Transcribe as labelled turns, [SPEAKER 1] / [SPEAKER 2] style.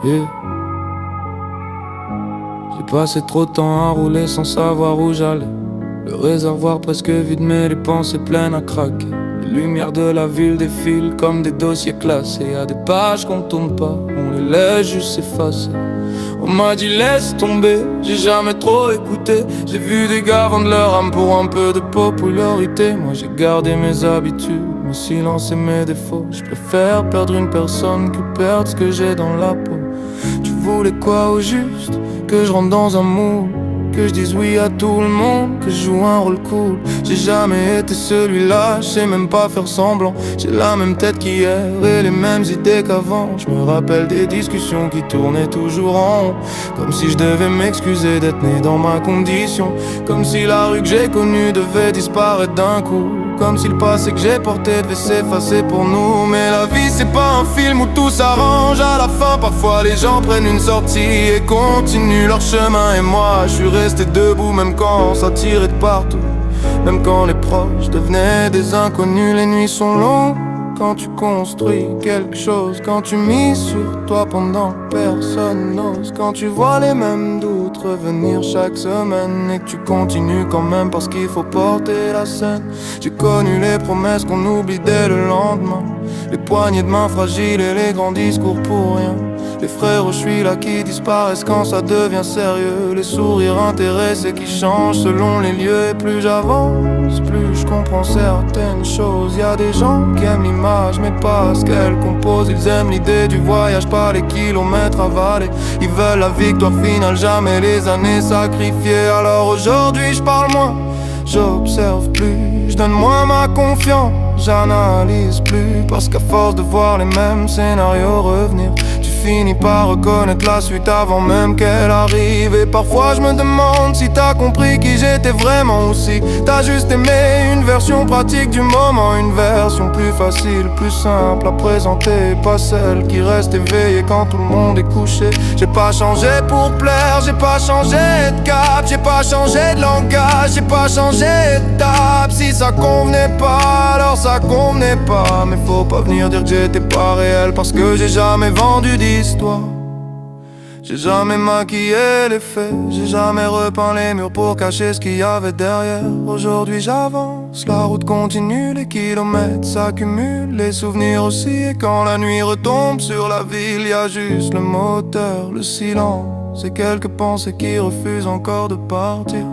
[SPEAKER 1] Yeah. J'ai passé trop de temps à rouler sans savoir où j'allais. Le réservoir presque vide mais les pensées pleines à craquer. Les lumières de la ville défilent comme des dossiers classés. Y'a des pages qu'on tourne pas, on les laisse juste s'effacer. On m'a dit laisse tomber, j'ai jamais trop écouté. J'ai vu des gars vendre leur âme pour un peu de popularité. Moi j'ai gardé mes habitudes, mon silence et mes défauts. Je préfère perdre une personne que perdre ce que j'ai dans la peau. Tu voulais quoi au juste? Que je rentre dans un moule, que je dise oui à tout le monde, que je joue un rôle cool. J'ai jamais été celui-là, je sais même pas faire semblant. J'ai la même tête qu'hier et les mêmes idées qu'avant. Je me rappelle des discussions qui tournaient toujours en rond, comme si je devais m'excuser d'être né dans ma condition. Comme si la rue que j'ai connue devait disparaître d'un coup. Comme si le passé que j'ai porté devait s'effacer pour nous. Mais la vie c'est pas un film où tout s'arrange à la fin. Parfois les gens prennent une sortie et continuent leur chemin. Et moi je suis resté debout même quand ça tirait de partout. Même quand les proches devenaient des inconnus. Les nuits sont longues quand tu construis quelque chose. Quand tu mises sur toi pendant que personne n'ose. Quand tu vois les mêmes doutes revenir chaque semaine. Et que tu continues quand même parce qu'il faut porter la scène. J'ai connu les promesses qu'on oublie dès le lendemain. Les poignées de main fragiles et les grands discours pour rien. Les frères je suis là qui disparaissent quand ça devient sérieux. Les sourires intéressés qui changent selon les lieux. Et plus j'avance, plus je comprends certaines choses. Y'a des gens qui aiment l'image mais pas ce qu'elle compose. Ils aiment l'idée du voyage, pas les kilomètres avalés. Ils veulent la victoire finale, jamais les années sacrifiées. Alors aujourd'hui je parle moins, j'observe plus, je donne moins ma confiance, j'analyse plus. Parce qu'à force de voir les mêmes scénarios revenir, tu finis par reconnaître la suite avant même qu'elle arrive. Et parfois je me demande si t'as compris qui j'étais vraiment. Ou si t'as juste aimé une version pratique du moment. Une version plus facile, plus simple à présenter, pas celle qui reste éveillée quand tout le monde est couché. J'ai pas changé pour plaire, j'ai pas changé de cap. J'ai pas changé de langage, j'ai pas changé d'étape. Si ça convenait pas, alors ça convenait pas. Mais faut pas venir dire que j'étais pas réel, parce que j'ai jamais vendu d'histoire. J'ai jamais maquillé les faits, j'ai jamais repeint les murs pour cacher ce qu'il y avait derrière. Aujourd'hui j'avance, la route continue, les kilomètres s'accumulent, les souvenirs aussi. Et quand la nuit retombe sur la ville, y a juste le moteur, le silence et quelques pensées qui refusent encore de partir.